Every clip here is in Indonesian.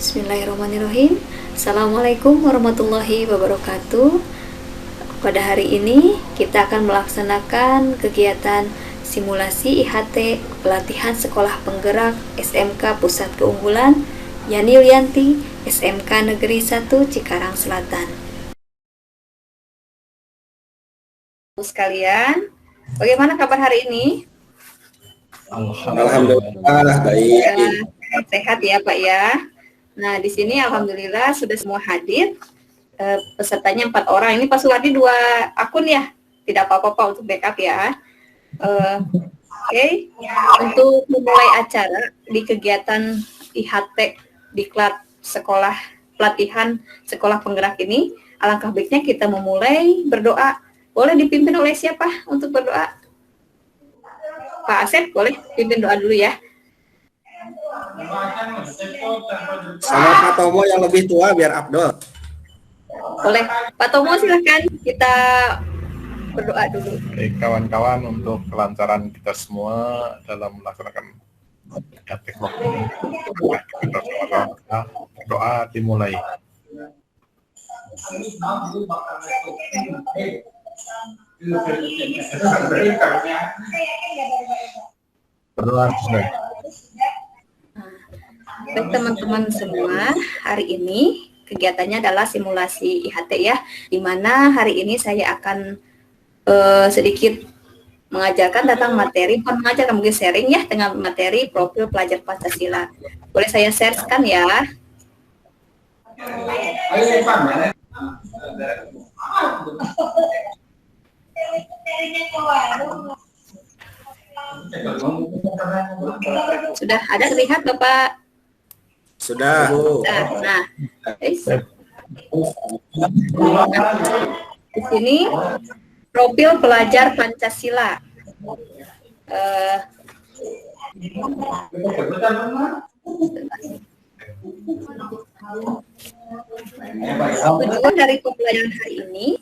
Bismillahirrahmanirrahim. Assalamualaikum warahmatullahi wabarakatuh. Pada hari ini kita akan melaksanakan kegiatan simulasi IHT pelatihan sekolah penggerak SMK Pusat Keunggulan Yani Yulianti SMK Negeri 1 Cikarang Selatan. Sekalian, bagaimana kabar hari ini? Alhamdulillah baik. Sehat ya Pak ya. Nah, di sini alhamdulillah sudah semua hadir. Pesertanya 4 orang. Ini Pak Suwardi 2 akun ya. Tidak apa-apa Pak untuk backup ya. Oke. Untuk memulai acara di kegiatan IHT Diklat Sekolah Pelatihan Sekolah Penggerak ini, alangkah baiknya kita memulai berdoa. Boleh dipimpin oleh siapa untuk berdoa? Pak Asep, boleh pimpin doa dulu ya. Sama Pak Tomo yang lebih tua biar Abdul. Boleh. Pak Tomo silahkan kita berdoa dulu. Baik kawan-kawan, untuk kelancaran kita semua dalam melaksanakan teknologi ini, kita sama-sama berdoa dimulai. Berdoa sudah. Baik teman-teman semua, hari ini kegiatannya adalah simulasi IHT ya, di mana hari ini saya akan sedikit mengajarkan tentang materi, bukan mengajarkan, mungkin sharing ya dengan materi profil pelajar Pancasila. Boleh saya sharekan ya? Sudah ada terlihat Bapak? Sudah. Nah, di sini profil pelajar Pancasila. Tujuan dari pembelajaran hari ini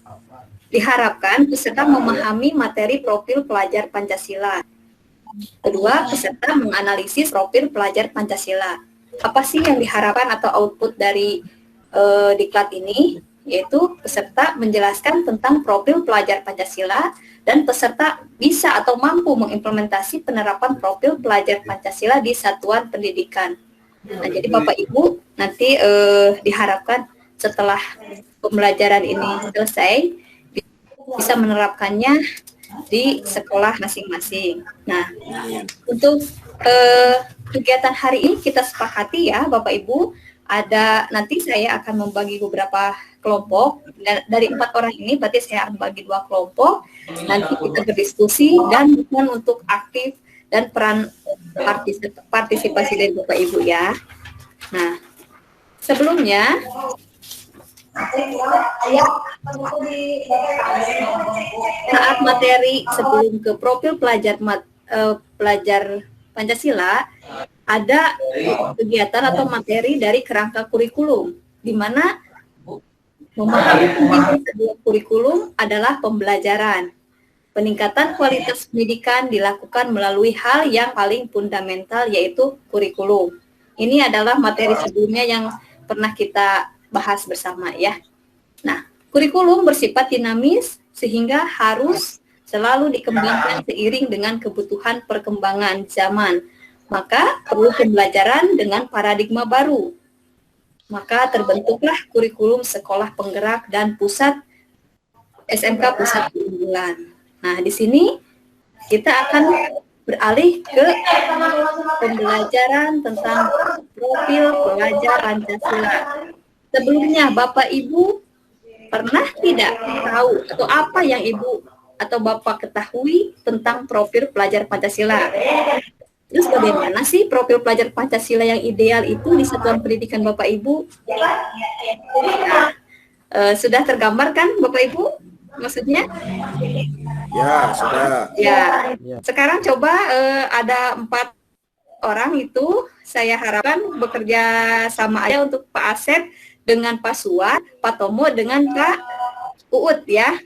diharapkan peserta memahami materi profil pelajar Pancasila. Kedua, peserta menganalisis profil pelajar Pancasila. Apa sih yang diharapkan atau output dari diklat ini? Yaitu peserta menjelaskan tentang profil pelajar Pancasila dan peserta bisa atau mampu mengimplementasi penerapan profil pelajar Pancasila di satuan pendidikan. Nah, jadi Bapak Ibu nanti diharapkan setelah pembelajaran ini selesai bisa menerapkannya di sekolah masing-masing. Nah, untuk kegiatan hari ini kita sepakati ya Bapak Ibu, ada nanti saya akan membagi beberapa kelompok, dan dari 4 orang ini berarti saya akan bagi 2 kelompok, nanti kita berdiskusi dan bukan untuk aktif dan peran partisipasi dari Bapak Ibu ya. Nah, sebelumnya saat materi sebelum ke profil pelajar Pancasila, ada kegiatan atau materi dari kerangka kurikulum, di mana memahami sebuah kurikulum adalah pembelajaran. Peningkatan kualitas pendidikan dilakukan melalui hal yang paling fundamental, yaitu kurikulum. Ini adalah materi sebelumnya yang pernah kita bahas bersama ya. Nah, kurikulum bersifat dinamis sehingga harus selalu dikembangkan seiring dengan kebutuhan perkembangan zaman. Maka perlu pembelajaran dengan paradigma baru. Maka terbentuklah kurikulum sekolah penggerak dan pusat SMK Pusat Keunggulan. Nah, di sini kita akan beralih ke pembelajaran tentang profil pelajar Pancasila. Sebelumnya Bapak Ibu pernah tidak tahu atau apa yang Ibu atau Bapak ketahui tentang profil pelajar Pancasila? Terus bagaimana sih profil pelajar Pancasila yang ideal itu di satuan pendidikan Bapak Ibu? Nah, sudah tergambar kan Bapak Ibu maksudnya? Ya, sudah. Ya. Sekarang coba ada 4 orang itu saya harapkan bekerja sama aja untuk Pak Asep dengan Pak Suwar, Pak Tomo dengan Kak Uut ya.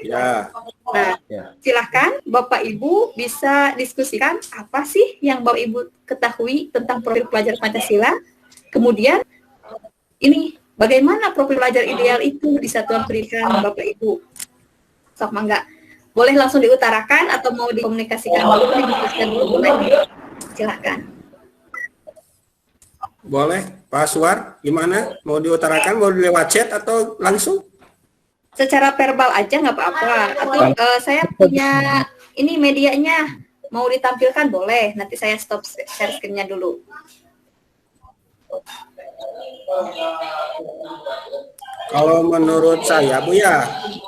Ya. Nah, silahkan Bapak Ibu bisa diskusikan apa sih yang Bapak Ibu ketahui tentang profil pelajar Pancasila. Kemudian ini bagaimana profil pelajar ideal itu di satuan pendidikan Bapak Ibu? Sok mangga. Boleh langsung diutarakan atau mau dikomunikasikan dulu, didiskusikan dulu, boleh? Silakan. Boleh, Pak Suar, gimana? Mau diutarakan, mau lewat chat atau langsung? Secara verbal aja nggak apa-apa. Atau saya punya ini medianya, mau ditampilkan boleh. Nanti saya stop share screen-nya dulu. Kalau menurut saya, Bu ya,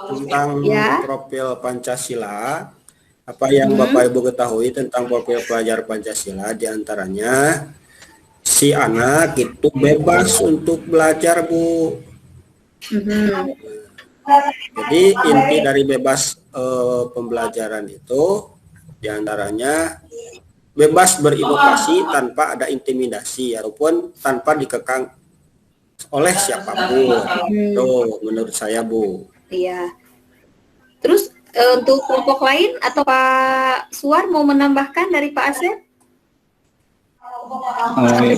tentang profil Pancasila, apa yang Bapak Ibu ketahui tentang profil pelajar Pancasila, diantaranya si anak itu bebas untuk belajar, Bu. Jadi inti dari bebas pembelajaran itu diantaranya bebas berinovasi tanpa ada intimidasi ataupun tanpa dikekang oleh siapapun. Tuh, menurut saya, Bu. Iya. Terus untuk kelompok lain atau Pak Suar mau menambahkan dari Pak Asep?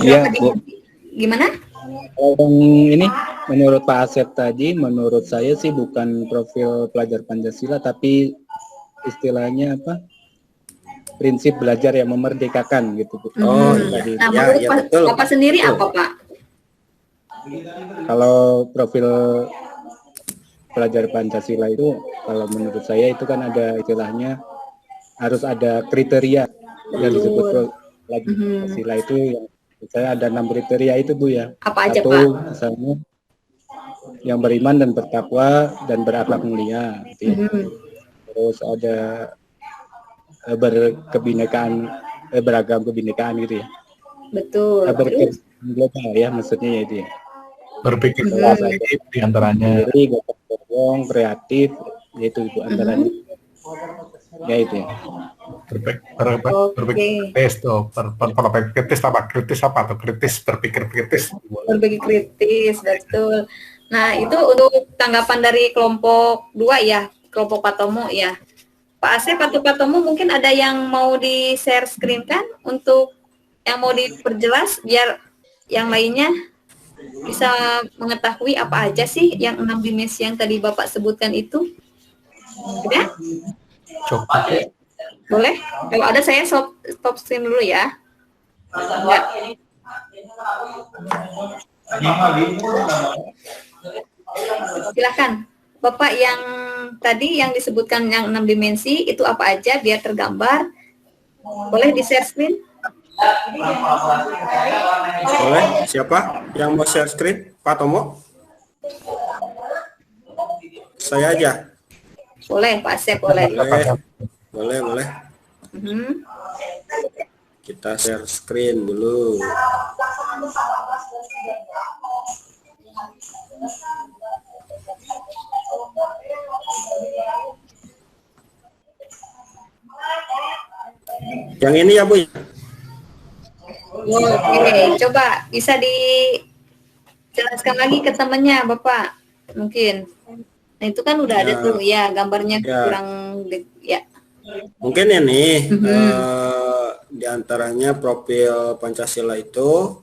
Iya, Bu. Gimana? Ini menurut Pak Asep tadi, menurut saya sih bukan profil pelajar Pancasila, tapi istilahnya apa? Prinsip belajar yang memerdekakan gitu, Bu. Oh, iya. Nah, Ya, menurut ya, betul. Bapak sendiri apa, Pak? Kalau profil pelajar Pancasila itu, kalau menurut saya itu kan ada istilahnya harus ada kriteria yang disebut pelajar Pancasila itu, yang saya ada 6 kriteria itu, Bu ya. Apa aja, Atau Pak? misalnya yang beriman dan bertakwa dan berakhlak mulia gitu ya. Terus ada berkebinekaan, beragam kebinekaan gitu ya. Betul. Berkebinekaan global ya, maksudnya ya itu ya. Berpikir kreatif diantaranya. Jadi gotong royong, kreatif, yaitu itu antaranya. Ya itu ya. Berpikir kritis tuh, kritis apa tuh? Berpikir kritis. Berpikir kritis, betul. Nah, itu untuk tanggapan dari kelompok 2 ya, kelompok Patomo ya. Pak Asep atau Pak Tomo mungkin ada yang mau di-share screen kan untuk yang mau diperjelas biar yang lainnya bisa mengetahui apa aja sih yang 6 dimensi yang tadi Bapak sebutkan itu. Udah? Coba. Boleh? Kalau ada saya stop screen dulu ya. Enggak. Silakan. Bapak yang tadi yang disebutkan yang 6 dimensi itu apa aja biar tergambar. Boleh di-share screen? Boleh, siapa yang mau share screen? Pak Tomo? Saya aja. Boleh, Pak Asep, boleh. Boleh. Kita share screen dulu. Yang ini ya, Bu? Oke, coba bisa dijelaskan lagi ke temannya, Bapak. Mungkin. Nah, itu kan udah ada tuh ya, gambarnya kurang ya. Mungkin ini diantaranya profil Pancasila itu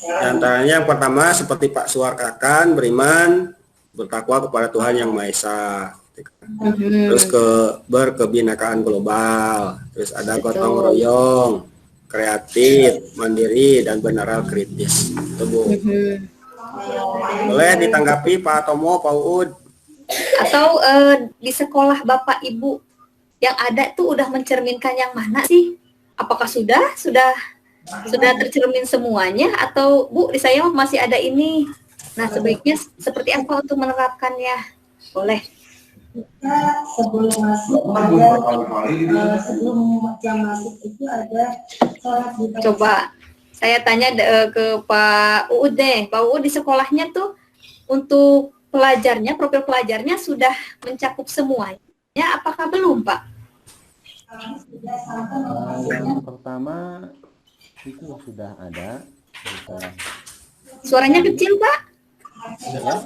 diantaranya yang pertama seperti Pak Suar katakan, beriman, bertakwa kepada Tuhan Yang Maha Esa. Terus berkebinekaan global, terus ada gotong royong, kreatif, mandiri, dan benaral kritis. Itu, Bu. Boleh ditanggapi Pak Tomo, Pak Uud? Atau di sekolah Bapak Ibu yang ada tuh udah mencerminkan yang mana sih? Apakah sudah tercermin semuanya atau Bu di saya masih ada ini? Nah, sebaiknya seperti apa untuk menerapkannya? Boleh. Sebelum masuk jam masuk itu ada sholat. Coba saya tanya ke Pak Uud deh. Pak Uud di sekolahnya tuh untuk pelajarnya, profil pelajarnya sudah mencakup semuanya. Apakah belum, Pak? Yang pertama itu sudah ada. Suaranya kecil, Pak. Ya.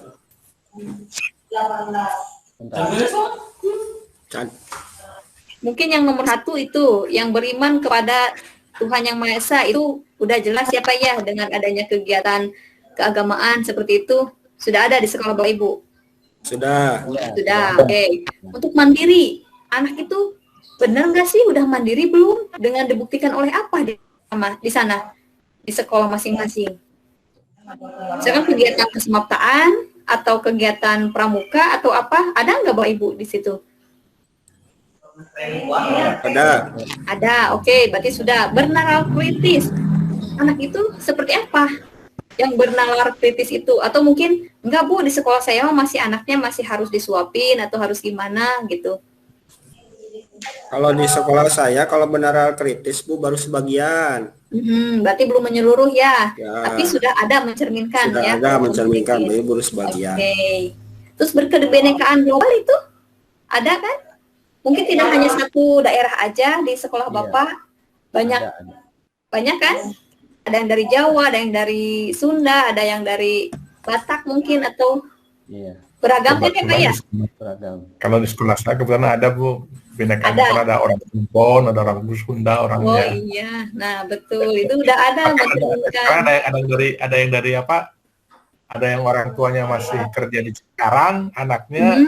Mungkin yang nomor 1 itu yang beriman kepada Tuhan Yang Maha Esa itu udah jelas ya Pak ya, dengan adanya kegiatan keagamaan seperti itu sudah ada di sekolah Bapak Ibu? Sudah. Sudah, oke. Untuk mandiri, anak itu benar nggak sih udah mandiri belum? Dengan dibuktikan oleh apa di sana, di sekolah masing-masing? Misalkan kegiatan kesemaptaan atau kegiatan pramuka atau apa, ada nggak Bapak Ibu di situ? Ada, oke. Berarti sudah. Bernalar kritis, anak itu seperti apa yang bernalar kritis itu? Atau mungkin enggak Bu, di sekolah saya masih anaknya masih harus disuapin atau harus gimana gitu? Kalau di sekolah saya kalau bernalar kritis Bu baru sebagian. Berarti belum menyeluruh ya. Ya. Tapi sudah ada mencerminkan Sudah ya. ada mencerminkan baru sebagian. Oke. Terus berkebinekaan global itu ada kan? Mungkin tidak hanya satu daerah aja di sekolah Bapak. Banyak kan? Ada yang dari Jawa, ada yang dari Sunda, ada yang dari Batak mungkin, atau beragam kan ya Pak ya? Beragam. Kalau di sekolah saya kebetulan ada Bu, bineka ada orang Bumbon, ada orang Sunda, orangnya. Oh iya, nah betul, itu udah ada. Sekarang ada yang dari apa? Ada yang orang tuanya masih kerja di Cikarang, anaknya.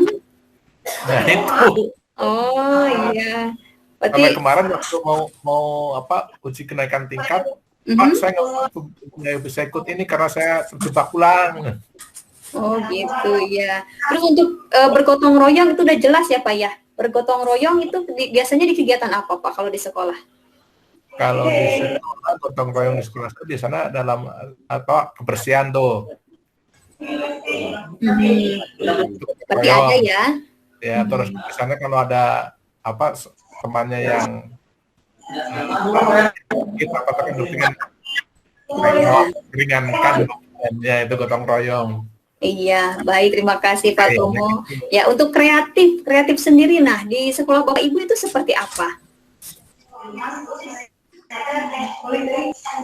Nah itu. Oh iya. Berarti Sampai kemarin waktu mau uji kenaikan tingkat, Pak saya nggak bisa ikut ini karena saya terjebak pulang. Oh gitu ya. Terus untuk bergotong royong itu udah jelas ya Pak ya. Bergotong royong itu biasanya di kegiatan apa Pak kalau di sekolah? Kalau di sekolah gotong royong di sekolah itu di sana dalam kebersihan tuh. Berarti ada ya. Ya terus di sana kalau ada temannya yang kita katakan dengan ringankan ya itu gotong royong. Iya, baik, terima kasih Pak Tomo. Ya, untuk kreatif sendiri, nah di sekolah Bapak Ibu itu seperti apa?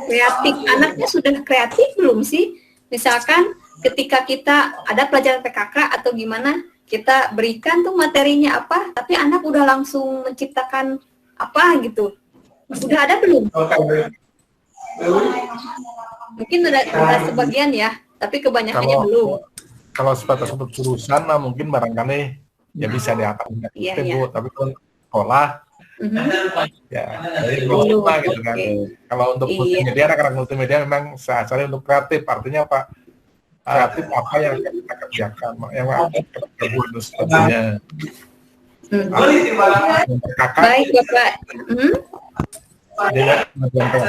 Kreatif, anaknya sudah kreatif belum sih? Misalkan ketika kita ada pelajaran PKK atau gimana, kita berikan tuh materinya apa, tapi anak udah langsung menciptakan apa gitu. Udah ada belum? Mungkin ada sebagian ya, tapi kebanyakannya belum. Kalau sebatas untuk jurusan, mungkin barangkali ya bisa diatur. Bu, tapi kalau sekolah, ya dari belum gitu kan. Kalau untuk multimedia, anak-anak multimedia memang seasalnya untuk kreatif, artinya apa? Kreatif apa yang kita kerjakan, yang kita buat dan sebagainya. Baik Bapak.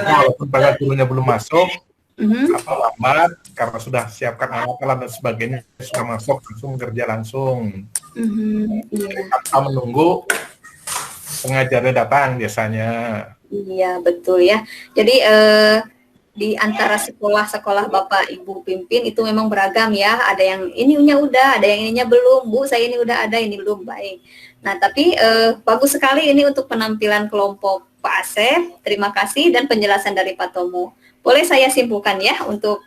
Walaupun pada gurunya belum masuk, lambat karena sudah siapkan alat-alat dan sebagainya, sudah masuk langsung kerja langsung. Tanpa menunggu pengajarnya datang biasanya. Iya betul ya. Jadi di antara sekolah-sekolah Bapak Ibu pimpin itu memang beragam ya. Ada yang ininya udah, ada yang ininya belum. Bu, saya ini udah ada, ini belum. Baik. Nah, tapi bagus sekali ini untuk penampilan kelompok Pak Asep. Terima kasih dan penjelasan dari Pak Tomo. Boleh saya simpulkan ya untuk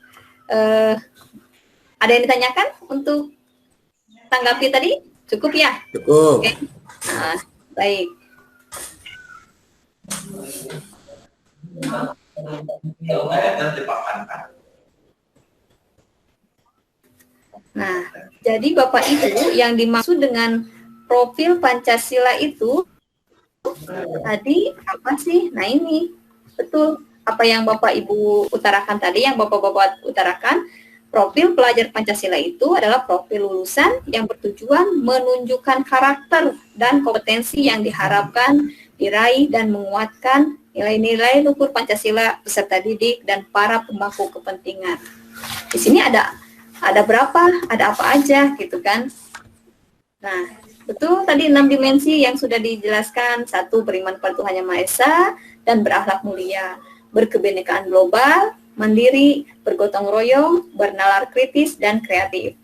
ada yang ditanyakan untuk tanggapi tadi? Cukup ya? Cukup. Oke. Nah, baik. Nah, jadi Bapak Ibu yang dimaksud dengan profil Pancasila itu tadi apa sih? Nah ini betul apa yang Bapak Ibu utarakan tadi, yang Bapak-Bapak utarakan. Profil pelajar Pancasila itu adalah profil lulusan yang bertujuan menunjukkan karakter dan kompetensi yang diharapkan diraih dan menguatkan nilai-nilai luhur Pancasila, peserta didik, dan para pemangku kepentingan. Di sini ada berapa, ada apa aja gitu kan. Nah, betul tadi 6 dimensi yang sudah dijelaskan. 1, beriman pada Tuhan Yang Maha Esa dan berakhlak mulia, berkebinekaan global, mandiri, bergotong royong, bernalar kritis, dan kreatif.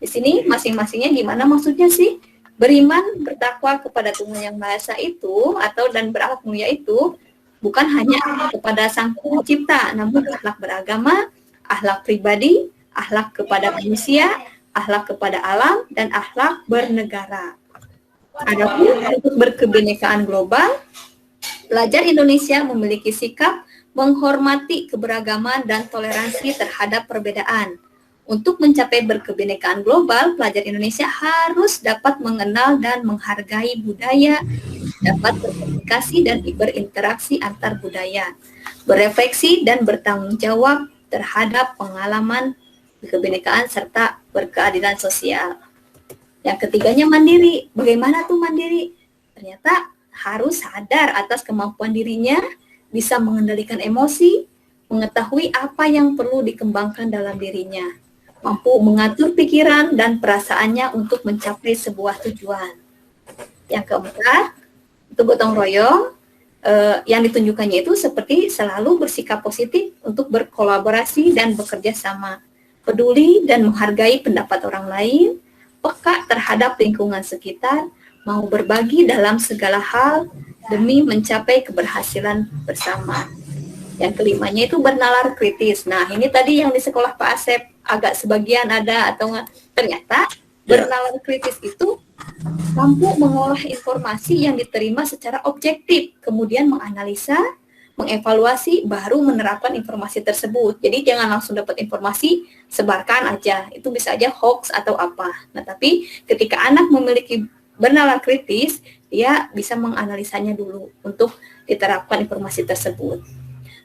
Di sini masing-masingnya gimana maksudnya sih? Beriman, bertakwa kepada Tuhan Yang Maha Esa itu, atau dan berakhlak mulia itu, bukan hanya kepada Sang Pencipta, namun akhlak beragama, akhlak pribadi, akhlak kepada manusia, akhlak kepada alam, dan akhlak bernegara. Adapun untuk berkebinekaan global, pelajar Indonesia memiliki sikap menghormati keberagaman dan toleransi terhadap perbedaan. Untuk mencapai berkebinekaan global, pelajar Indonesia harus dapat mengenal dan menghargai budaya, dapat berkomunikasi dan berinteraksi antar budaya, berefleksi dan bertanggung jawab terhadap pengalaman kebinekaan serta berkeadilan sosial. Yang ketiganya mandiri. Bagaimana tuh mandiri? Ternyata harus sadar atas kemampuan dirinya, bisa mengendalikan emosi, mengetahui apa yang perlu dikembangkan dalam dirinya, mampu mengatur pikiran dan perasaannya untuk mencapai sebuah tujuan. Yang keempat, itu gotong royong, yang ditunjukkannya itu seperti selalu bersikap positif untuk berkolaborasi dan bekerja sama, peduli dan menghargai pendapat orang lain, peka terhadap lingkungan sekitar, mau berbagi dalam segala hal demi mencapai keberhasilan bersama. Yang kelimanya itu bernalar kritis. Nah, ini tadi yang di sekolah Pak Asep agak sebagian ada atau enggak. Ternyata bernalar kritis itu mampu mengolah informasi yang diterima secara objektif, kemudian menganalisa, mengevaluasi, baru menerapkan informasi tersebut. Jadi jangan langsung dapat informasi, sebarkan aja. Itu bisa aja hoax atau apa. Nah, tapi ketika anak memiliki bernalar kritis, dia bisa menganalisanya dulu untuk diterapkan informasi tersebut.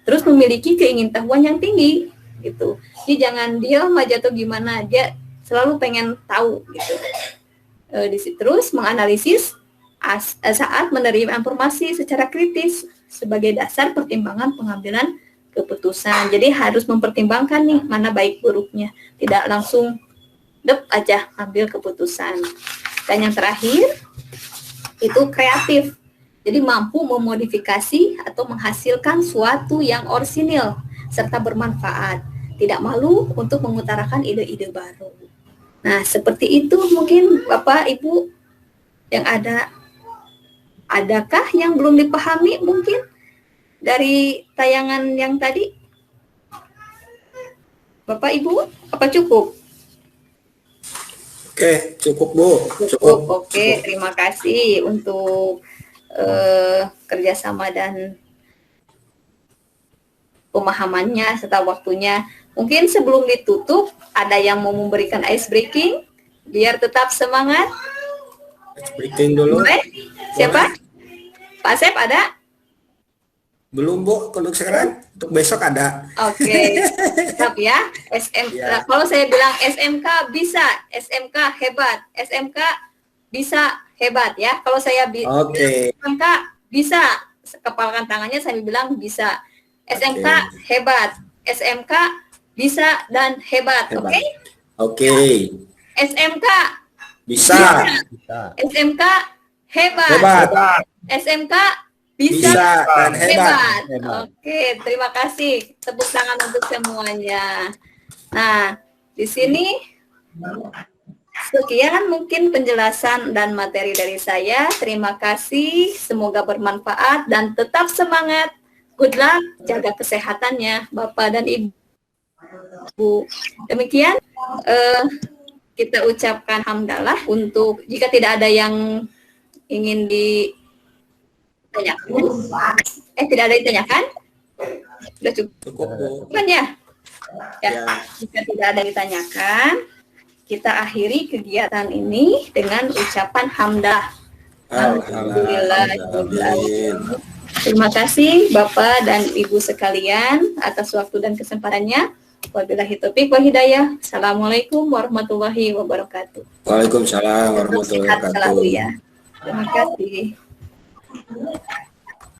Terus memiliki keingintahuan yang tinggi, gitu. Jadi jangan diam aja atau gimana, dia selalu pengen tahu, gitu. Terus menganalisis saat menerima informasi secara kritis sebagai dasar pertimbangan pengambilan keputusan. Jadi harus mempertimbangkan nih mana baik buruknya, tidak langsung aja ambil keputusan. Dan yang terakhir itu kreatif. Jadi mampu memodifikasi atau menghasilkan suatu yang orisinil serta bermanfaat. Tidak malu untuk mengutarakan ide-ide baru. Nah, seperti itu mungkin Bapak Ibu yang ada. Adakah yang belum dipahami mungkin dari tayangan yang tadi? Bapak Ibu, apa cukup? Oke, cukup Bu. Cukup. Oke, terima kasih untuk kerjasama dan pemahamannya serta waktunya. Mungkin sebelum ditutup, ada yang mau memberikan ice breaking biar tetap semangat? Ice breaking dulu. Boleh? Siapa? Pak Asep ada? Belum Bu, untuk sekarang. Untuk besok ada. Oke, tetap ya. Nah, kalau saya bilang SMK bisa, SMK hebat, SMK bisa hebat ya. Kalau saya SMK bisa, kepalkan tangannya saya bilang bisa. SMK hebat, SMK bisa dan hebat. Oke? Oke. SMK Bisa. SMK hebat. SMK bisa dan hebat. Oke, terima kasih. Tepuk tangan untuk semuanya. Nah, di sini sekian mungkin penjelasan dan materi dari saya. Terima kasih. Semoga bermanfaat dan tetap semangat. Good luck, jaga kesehatannya Bapak dan Ibu. Demikian kita ucapkan hamdalah untuk jika tidak ada yang ingin ditanyakan. Tidak ada yang ditanyakan? Sudah cukup. Bukan ya? Ya, jika tidak ada yang ditanyakan, kita akhiri kegiatan ini dengan ucapan hamdalah. Alhamdulillah. Terima kasih Bapak dan Ibu sekalian atas waktu dan kesempatannya. Wabillahi taufiq wal hidayah. Assalamualaikum warahmatullahi wabarakatuh. Waalaikumsalam warahmatullahi wabarakatuh. Terima kasih.